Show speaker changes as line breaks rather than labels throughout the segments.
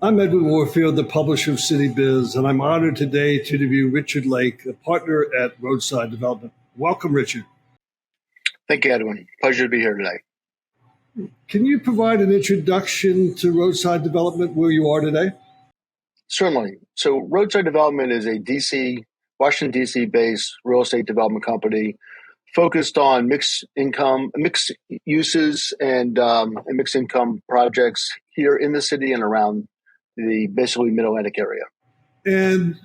I'm Edwin Warfield, the publisher of Citybiz, and I'm honored today to interview Richard Lake, a partner at Roadside Development. Welcome, Richard.
Thank you, Edwin. Pleasure to be here today.
Can you provide an introduction to Roadside Development, where you are today?
Certainly. So Roadside Development is a Washington, D.C. based real estate development company focused on mixed uses and mixed income projects here in the city and around the basically Mid-Atlantic area.
And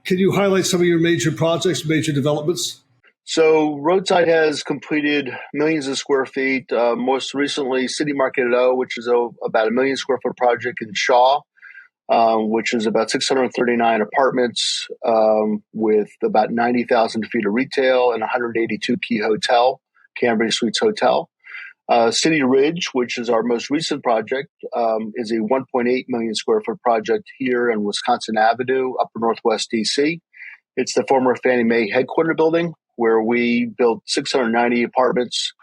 can you highlight some of your major projects, major developments?
So Roadside has completed millions of square feet. Most recently, City Market at O, which is about a 1 million square foot project in Shaw, which is about 639 apartments with about 90,000 feet of retail and 182 key hotel, Cambria Suites Hotel. City Ridge, which is our most recent project, is a 1.8 million square foot project here in Wisconsin Avenue, upper Northwest DC. It's the former Fannie Mae headquarter building where we built 690 apartments,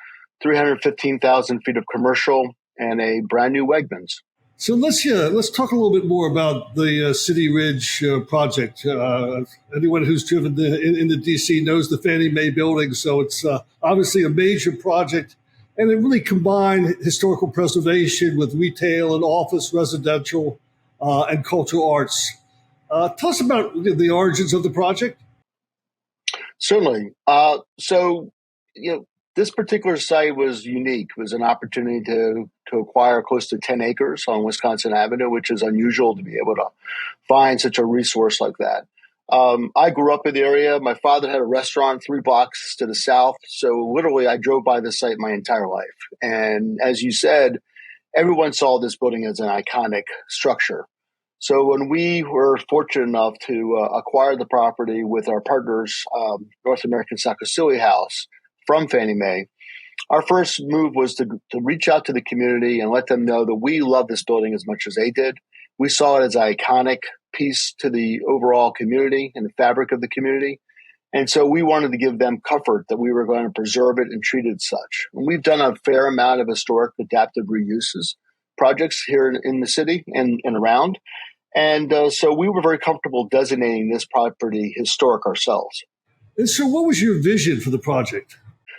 315,000 feet of commercial, and a brand new Wegmans.
So let's talk a little bit more about the City Ridge project. Anyone who's driven in the DC knows the Fannie Mae building, so it's obviously a major project, and it really combined historical preservation with retail and office, residential, and cultural arts. Tell us about the origins of the project.
Certainly. This particular site was unique. It was an opportunity to acquire close to 10 acres on Wisconsin Avenue, which is unusual to be able to find such a resource like that. I grew up in the area. My father had a restaurant 3 blocks to the south. So literally I drove by the site my entire life. And as you said, everyone saw this building as an iconic structure. So when we were fortunate enough to acquire the property with our partners, North American Saccasili House from Fannie Mae, our first move was to reach out to the community and let them know that we love this building as much as they did. We saw it as an iconic piece to the overall community and the fabric of the community. And so we wanted to give them comfort that we were going to preserve it and treat it as such. And we've done a fair amount of historic adaptive reuses projects here in the city and around. And so we were very comfortable designating this property historic ourselves.
And so what was your vision for the project?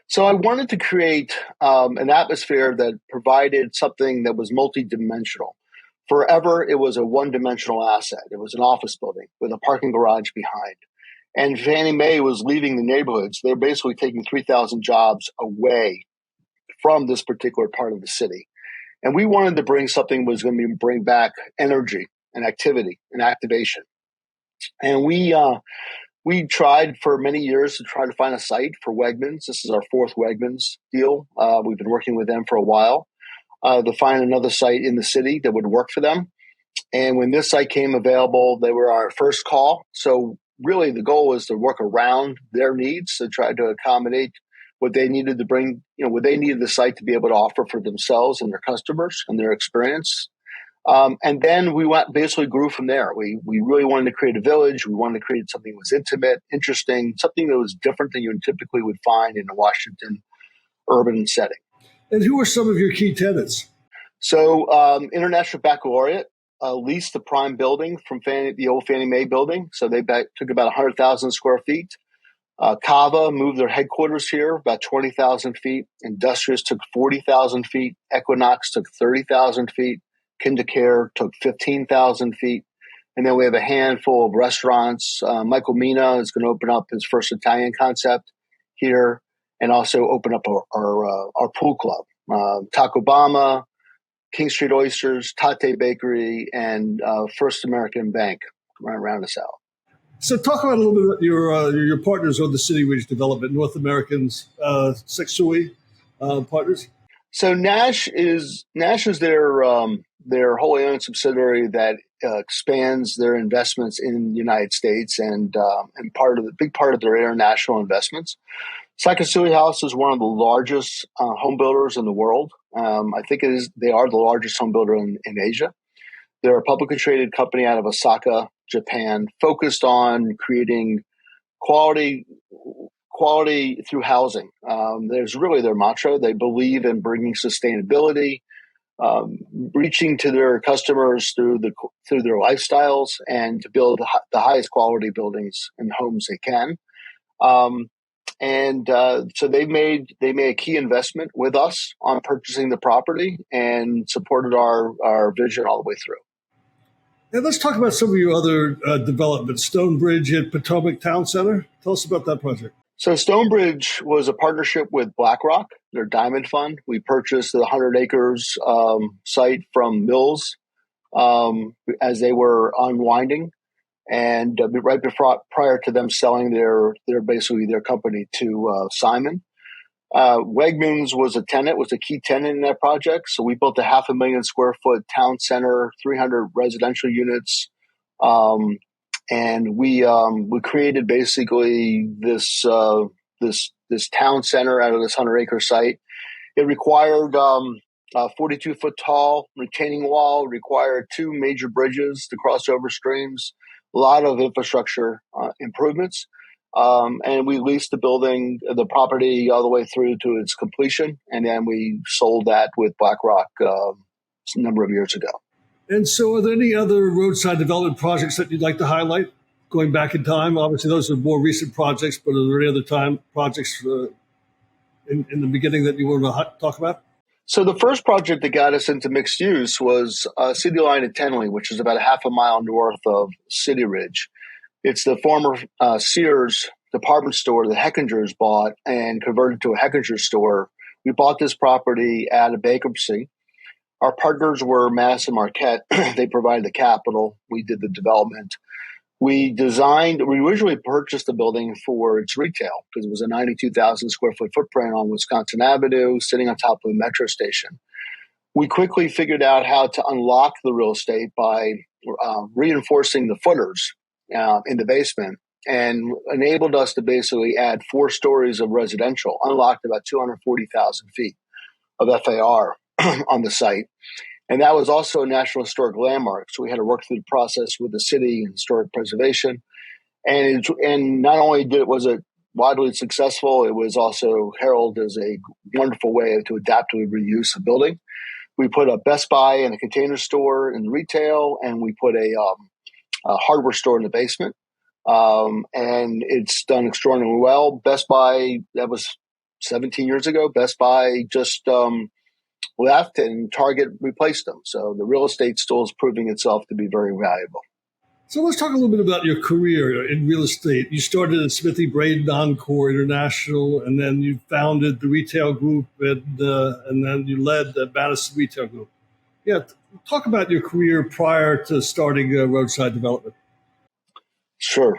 So I wanted to create an atmosphere that provided something that was multidimensional. Forever, it was a one-dimensional asset. It was an office building with a parking garage behind. And Fannie Mae was leaving the neighborhoods. They're basically taking 3,000 jobs away from this particular part of the city. And we wanted to bring something that was going to bring back energy and activity and activation. And we tried for many years to try to find a site for Wegmans. This is our 4th Wegmans deal. We've been working with them for a while to find another site in the city that would work for them. And when this site came available, they were our first call. So really the goal was to work around their needs to try to accommodate what they needed to bring, what they needed the site to be able to offer for themselves and their customers and their experience. And then we basically grew from there. We really wanted to create a village. We wanted to create something that was intimate, interesting, something that was different than you typically would find in a Washington urban setting.
And who are some of your key tenants?
So International Baccalaureate leased the prime building from the old Fannie Mae building. So they took about 100,000 square feet. Cava moved their headquarters here, about 20,000 feet. Industrious took 40,000 feet. Equinox took 30,000 feet. KinderCare took 15,000 feet. And then we have a handful of restaurants. Michael Mina is going to open up his first Italian concept here and also open up our pool club. Taco Bama, King Street Oysters, Tate Bakery, and First American Bank round us out.
So talk about a little bit about your partners on the City Ridge development, North American's Saccasili partners.
So Nash is their wholly owned subsidiary that expands their investments in the United States and big part of their international investments. Saccasili House is one of the largest home builders in the world. I think they are the largest home builder in Asia. They're a publicly traded company out of Osaka, Japan, focused on creating quality through housing. There's really their mantra. They believe in bringing sustainability, reaching to their customers through their lifestyles and to build the highest quality buildings and homes they can. So they made a key investment with us on purchasing the property and supported our vision all the way through.
And let's talk about some of your other developments. Stonebridge at Potomac Town Center. Tell us about that project.
So Stonebridge was a partnership with BlackRock, their diamond fund. We purchased the 100 acres site from Mills as they were unwinding, and right prior to them selling their company to Simon. Wegmans was a key tenant in that project. So we built a 500,000 square foot town center, 300 residential units. And we created basically this town center out of this 100-acre site. It required a 42-foot tall retaining wall, required 2 major bridges to cross over streams, a lot of infrastructure improvements. And we leased the property all the way through to its completion, and then we sold that with BlackRock a number of years ago.
And so are there any other roadside development projects that you'd like to highlight going back in time? Obviously, those are more recent projects, but are there any other projects in the beginning that you want to talk about?
So the first project that got us into mixed use was City Line at Tenley, which is about a half a mile north of City Ridge. It's the former Sears department store that Heckingers bought and converted to a Heckingers store. We bought this property out of bankruptcy. Our partners were Madison Marquette. They provided the capital. We did the development. We originally purchased the building for its retail because it was a 92,000 square foot footprint on Wisconsin Avenue, sitting on top of a metro station. We quickly figured out how to unlock the real estate by reinforcing the footers in the basement, and enabled us to basically add 4 stories of residential, unlocked about 240,000 feet of FAR on the site. And that was also a National Historic Landmark. So we had to work through the process with the city and historic preservation. And not only was it widely successful, it was also heralded as a wonderful way to adaptively reuse a building. We put a Best Buy and a Container Store in retail, and we put a hardware store in the basement. And it's done extraordinarily well. Best Buy, that was 17 years ago. Best Buy just left and Target replaced them. So the real estate still is proving itself to be very valuable.
So let's talk a little bit about your career in real estate. You started at Smithy Braden Encore International, and then you founded the retail group, and then you led the Madison Retail Group. Yeah, talk about your career prior to starting roadside development.
Sure.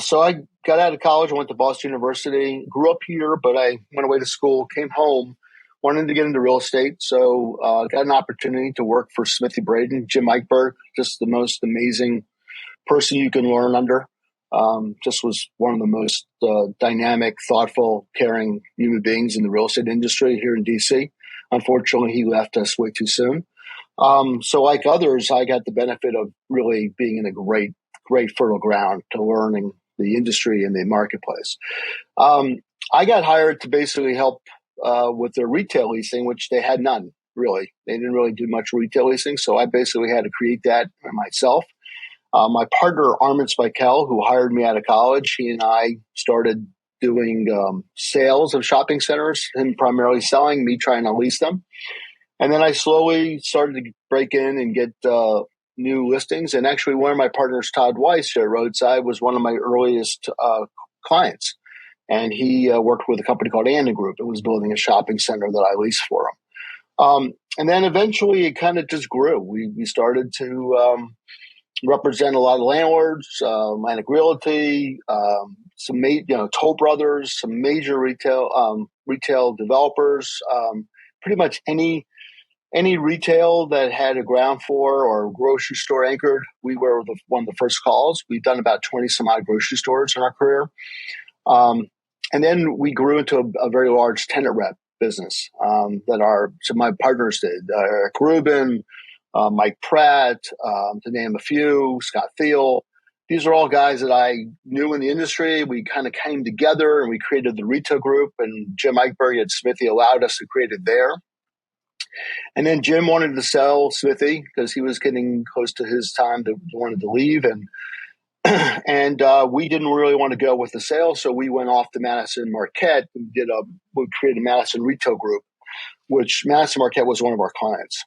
So I got out of college, I went to Boston University, grew up here, but I went away to school, came home, wanted to get into real estate. So got an opportunity to work for Smithy Braden, Jim Eichberg, just the most amazing person you can learn under. Just was one of the most dynamic, thoughtful, caring human beings in the real estate industry here in DC. Unfortunately, he left us way too soon. So like others, I got the benefit of really being in a great fertile ground to learning the industry and the marketplace. I got hired to basically help with their retail leasing, which they had none, really. They didn't really do much retail leasing, so I basically had to create that myself. My partner, Armin Spikel, who hired me out of college, he and I started doing sales of shopping centers, him primarily selling, me trying to lease them. And then I slowly started to break in and get new listings. And actually, one of my partners, Todd Weiss here at Roadside, was one of my earliest clients. And he worked with a company called Anna Group and was building a shopping center that I leased for him. And then eventually it kind of just grew. We started to represent a lot of landlords, Atlantic Realty, Toll Brothers, some major retail developers, pretty much any retail that had a ground floor or grocery store anchored. We were one of the first calls. We've done about 20 some odd grocery stores in our career. And then we grew into a very large tenant rep business some of my partners did. Eric Rubin, Mike Pratt, to name a few, Scott Thiel. These are all guys that I knew in the industry. We kind of came together and we created the retail group, and Jim Eichberg at Smithy allowed us to create it there. And then Jim wanted to sell Smithy because he was getting close to his time that wanted to leave. And we didn't really want to go with the sale. So we went off to Madison Marquette and we created a Madison Retail Group, which Madison Marquette was one of our clients.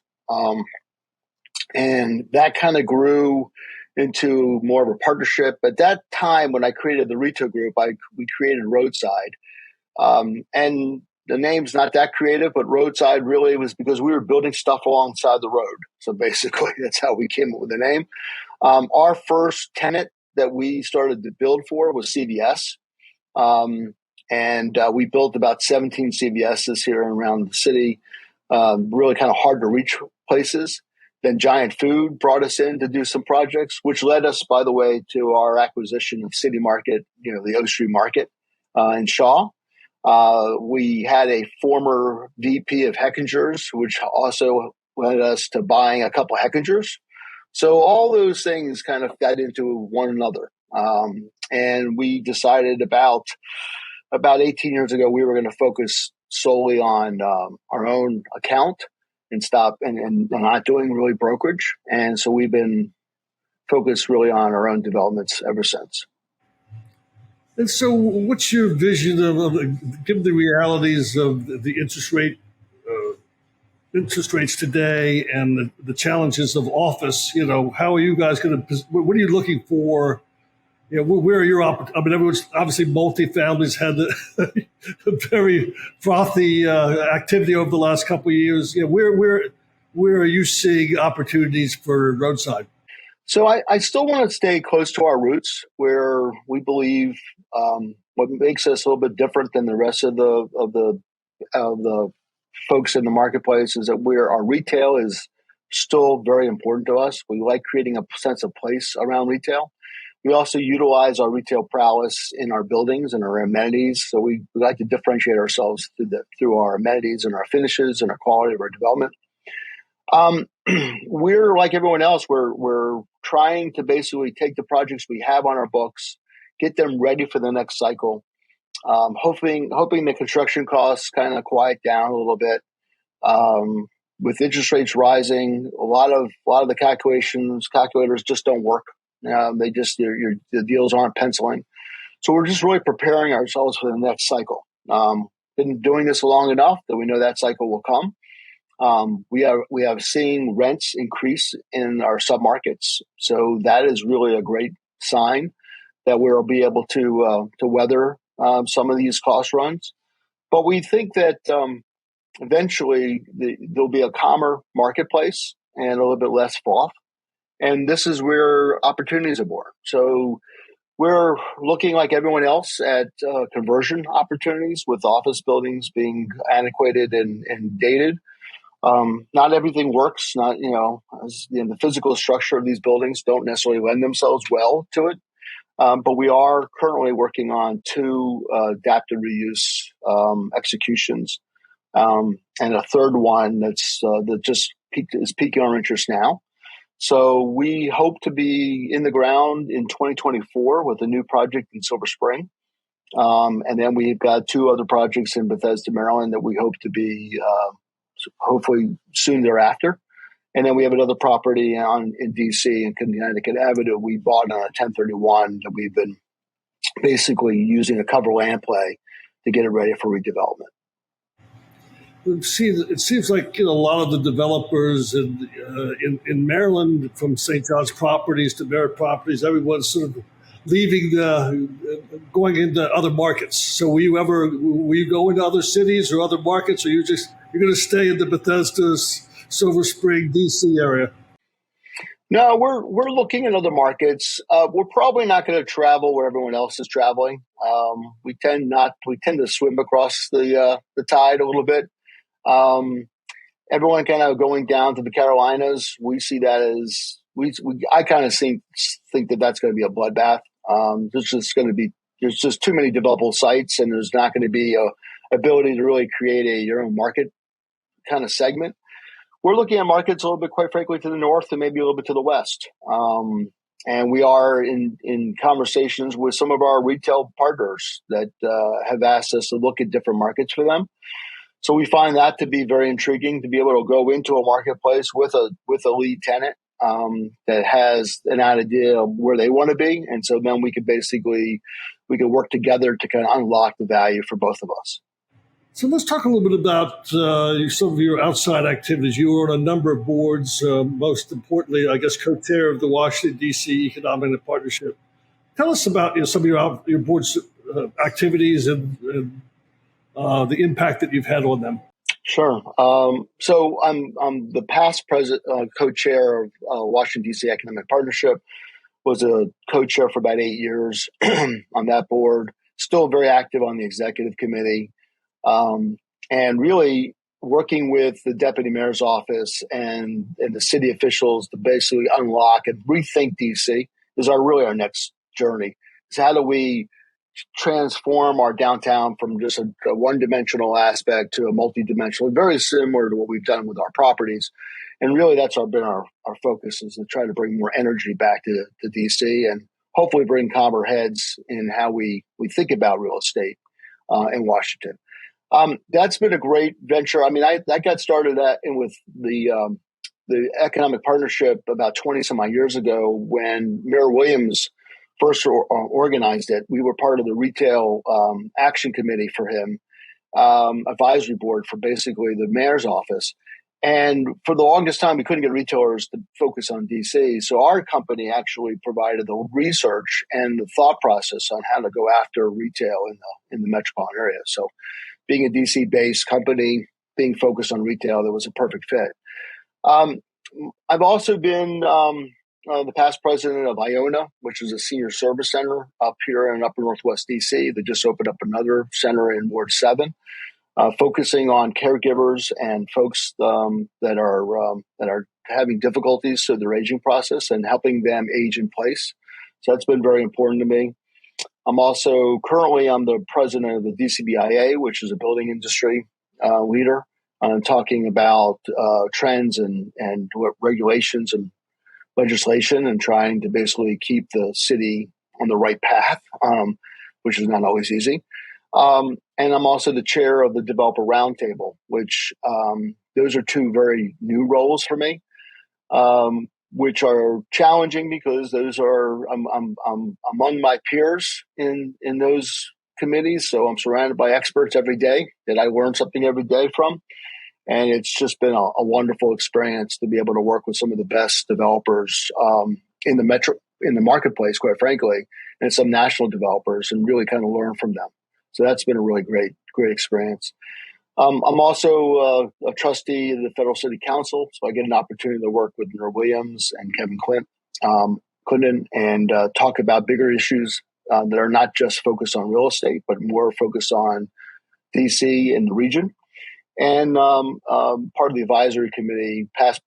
And that kind of grew into more of a partnership. At that time, when I created the retail group, we created Roadside. And the name's not that creative, but Roadside really was because we were building stuff alongside the road. So basically, that's how we came up with the name. Our first tenant that we started to build for was CVS. And we built about 17 CVSs here and around the city, really kind of hard to reach places. Then Giant Food brought us in to do some projects, which led us, by the way, to our acquisition of City Market, the O Street Market in Shaw. We had a former VP of Heckingers, which also led us to buying a couple Heckingers. So all those things kind of fed into one another. And we decided about 18 years ago, we were going to focus solely on our own account and stop and not doing really brokerage. And so we've been focused really on our own developments ever since.
And so what's your vision given the realities of the interest rates today and the challenges of office? How are you guys going to, what are you looking for? Where are your everyone's obviously multifamilies had a very frothy activity over the last couple of years. Where are you seeing opportunities for Roadside?
So I still want to stay close to our roots, where we believe what makes us a little bit different than the rest of the folks in the marketplace is that our retail is still very important to us. We like creating a sense of place around retail. We also utilize our retail prowess in our buildings and our amenities. So we like to differentiate ourselves through our amenities and our finishes and our quality of our development. We're like everyone else. We're trying to basically take the projects we have on our books, get them ready for the next cycle. Hoping the construction costs kind of quiet down a little bit. With interest rates rising, a lot of the calculators just don't work. The deals aren't penciling. So we're just really preparing ourselves for the next cycle. Been doing this long enough that we know that cycle will come. We have seen rents increase in our submarkets, so that is really a great sign that we'll be able to weather some of these cost runs. But we think that eventually there'll be a calmer marketplace and a little bit less froth, and this is where opportunities are born. So we're looking like everyone else at conversion opportunities with office buildings being antiquated and dated. Not everything works. The physical structure of these buildings don't necessarily lend themselves well to it. But we are currently working on 2 adaptive reuse executions, and a third one that just is piquing our interest now. So we hope to be in the ground in 2024 with a new project in Silver Spring. And then we've got 2 other projects in Bethesda, Maryland that we hope to be hopefully soon thereafter. And then we have another property in D.C. and Connecticut Avenue we bought on a 1031 that we've been basically using a cover land play to get it ready for redevelopment.
It seems like a lot of the developers in Maryland, from St. John's Properties to Merritt Properties, everyone's sort of leaving, going into other markets. So will you go into other cities or other markets, or you're going to stay in the Bethesda, Silver Spring, DC area?
No, we're looking at other markets. We're probably not going to travel where everyone else is traveling. We tend to swim across the tide a little bit. Everyone kind of going down to the Carolinas. We see that as I kind of think that that's going to be a bloodbath. There's just too many developable sites, and there's not going to be a ability to really create your own market kind of segment. We're looking at markets a little bit, quite frankly, to the north and maybe a little bit to the west. And we are in conversations with some of our retail partners that have asked us to look at different markets for them. So we find that to be very intriguing to be able to go into a marketplace with a lead tenant that has an idea of where they want to be, and so then we could work together to kind of unlock the value for both of us.
So let's talk a little bit about some of your outside activities. You were on a number of boards, most importantly, I guess, co-chair of the Washington, D.C. Economic Partnership. Tell us about some of your board's activities and the impact that you've had on them.
Sure. So I'm the past president, co-chair of Washington, D.C. Economic Partnership. Was a co-chair for about 8 years on that board. Still very active on the executive committee. And really working with the deputy mayor's office and the city officials to basically unlock and rethink DC is our next journey. So how do we transform our downtown from just a one-dimensional aspect to a multi-dimensional, very similar to what we've done with our properties. And really that's been our focus, is to try to bring more energy back to DC and hopefully bring calmer heads in how we think about real estate in Washington. That's been a great venture. I mean, that got started with the economic partnership about 20 some odd years ago when Mayor Williams first organized it. We were part of the retail action committee for him, advisory board for basically the mayor's office. And for the longest time, we couldn't get retailers to focus on DC. So our company actually provided the research and the thought process on how to go after retail in the metropolitan area. So being a DC-based company, being focused on retail, that was a perfect fit. I've also been the past president of Iona, which is a senior service center up here in upper Northwest DC. They just opened up another center in Ward 7, focusing on caregivers and folks that are having difficulties through their aging process and helping them age in place. So that's been very important to me. I'm also currently the president of the DCBIA, which is a building industry leader, talking about trends and what regulations and legislation and trying to basically keep the city on the right path, which is not always easy. And I'm also the chair of the Developer Roundtable, which those are two very new roles for me, which are challenging because those are I'm among my peers in those committees. So I'm surrounded by experts every day that I learn something every day from. And it's just been a wonderful experience to be able to work with some of the best developers in the marketplace, quite frankly, and some national developers, and really kind of learn from them. So that's been a really great experience. I'm also a trustee of the Federal City Council, so I get an opportunity to work with Mayor Williams and Kevin Clinton and talk about bigger issues that are not just focused on real estate, but more focused on DC and the region. And part of the advisory committee, part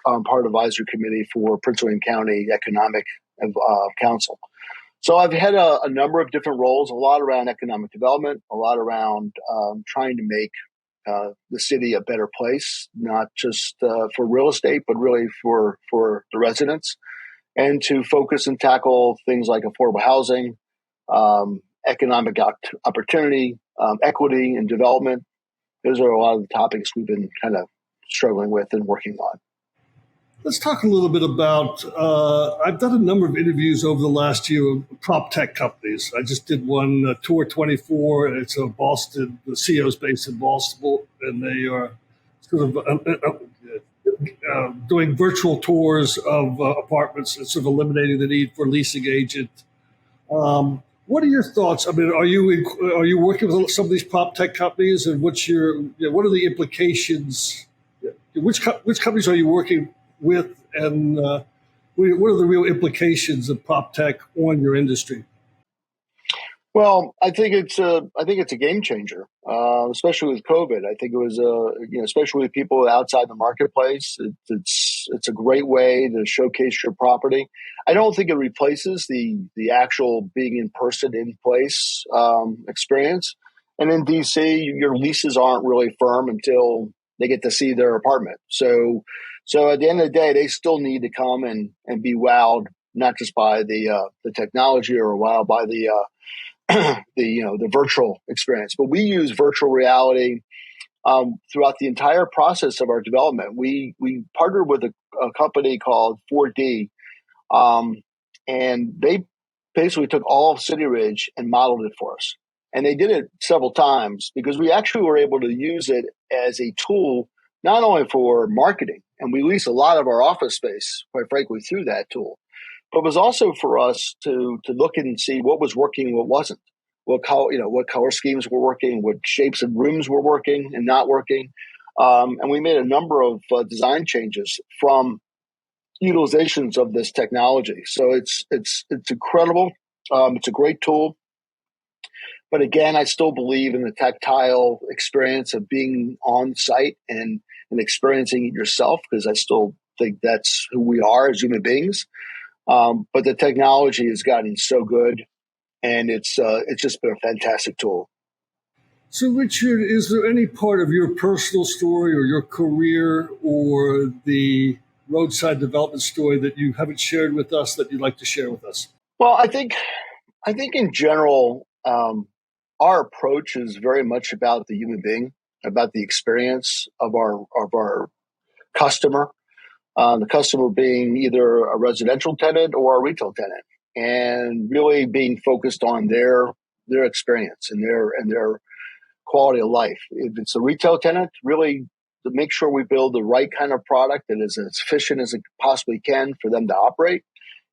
of the advisory committee for Prince William County Economic Council. So I've had a number of different roles, a lot around economic development, a lot around trying to make the city a better place, not just for real estate, but really for the residents, and to focus and tackle things like affordable housing, economic opportunity, equity and development. Those are a lot of the topics we've been kind of struggling with and working on.
Let's talk a little bit about, I've done a number of interviews over the last year with prop tech companies. I just did one, Tour 24. It's a Boston, the CEO's based in Boston, and they are sort of doing virtual tours of apartments and sort of eliminating the need for a leasing agent. What are your thoughts? I mean, are you working with some of these prop tech companies, and what are the implications? Which companies are you working with, and what are the real implications of prop tech on your industry?
Well, I think it's a game changer, especially with COVID. I think it was especially with people outside the marketplace. It's a great way to showcase your property. I don't think it replaces the actual being in person, in place experience. And in DC, your leases aren't really firm until they get to see their apartment. So at the end of the day, they still need to come and be wowed, not just by the technology or wowed by the virtual experience. But we use virtual reality, throughout the entire process of our development. We partnered with a company called 4D, and they basically took all of City Ridge and modeled it for us. And they did it several times because we actually were able to use it as a tool, not only for marketing, and we leased a lot of our office space, quite frankly, through that tool, but it was also for us to look and see what was working and what wasn't, what color schemes were working, what shapes of rooms were working and not working. And we made a number of design changes from utilizations of this technology. So it's incredible. It's a great tool. But again, I still believe in the tactile experience of being on site and experiencing it yourself, because I still think that's who we are as human beings. But the technology has gotten so good, and it's just been a fantastic tool.
So, Richard, is there any part of your personal story or your career or the roadside development story that you haven't shared with us that you'd like to share with us?
Well, I think in general, our approach is very much about the human being, about the experience of our customer. The customer being either a residential tenant or a retail tenant, and really being focused on their experience and their quality of life. If it's a retail tenant, really to make sure we build the right kind of product that is as efficient as it possibly can for them to operate,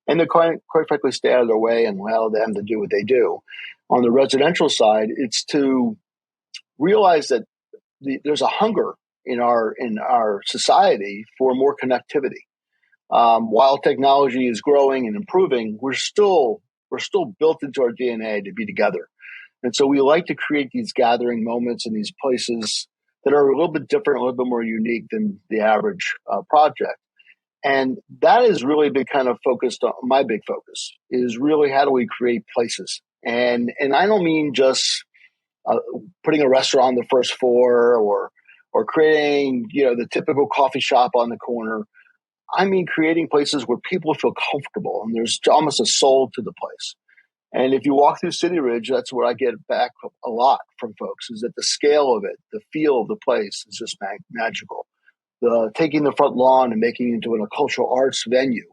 and to quite frankly stay out of their way and allow them to do what they do. On the residential side, it's to realize that there's a hunger in our society for more connectivity. While technology is growing and improving, we're still built into our DNA to be together. And so we like to create these gathering moments in these places that are a little bit different, a little bit more unique than the average project. And that has really been kind of focused on, my big focus is really how do we create places? And I don't mean just putting a restaurant on the first floor or creating, the typical coffee shop on the corner. I mean, creating places where people feel comfortable and there's almost a soul to the place. And if you walk through City Ridge, that's what I get back a lot from folks, is that the scale of it, the feel of the place is just magical. Taking the front lawn and making it into a cultural arts venue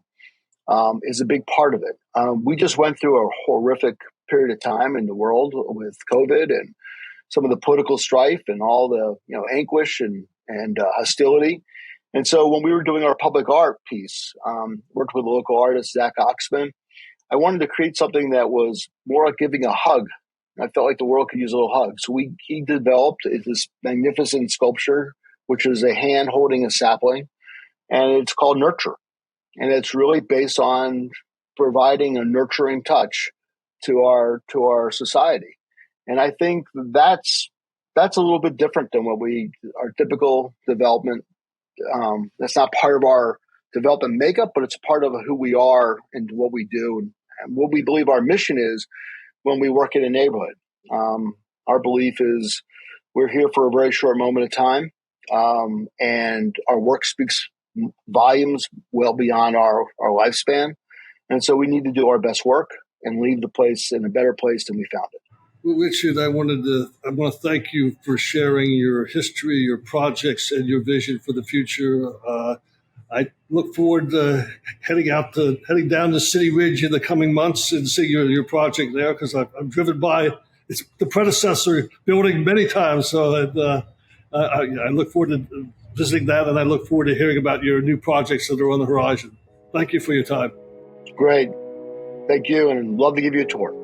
is a big part of it. We just went through a horrific period of time in the world with COVID and some of the political strife and all the anguish and hostility. And so when we were doing our public art piece, worked with a local artist, Zach Oxman, I wanted to create something that was more like giving a hug. I felt like the world could use a little hug. So he developed this magnificent sculpture, which is a hand holding a sapling, and it's called Nurture. And it's really based on providing a nurturing touch to our society. And I think that's a little bit different than our typical development. That's not part of our development makeup, but it's part of who we are and what we do and what we believe our mission is when we work in a neighborhood. Our belief is we're here for a very short moment of time, and our work speaks volumes well beyond our lifespan. And so we need to do our best work and leave the place in a better place than we found it.
Well, Richard, I want to thank you for sharing your history, your projects, and your vision for the future. I look forward to heading down to City Ridge in the coming months and seeing your project there, because I'm driven by it's the predecessor building many times. So I look forward to visiting that, and I look forward to hearing about your new projects that are on the horizon. Thank you for your time.
Great. Thank you, and love to give you a tour.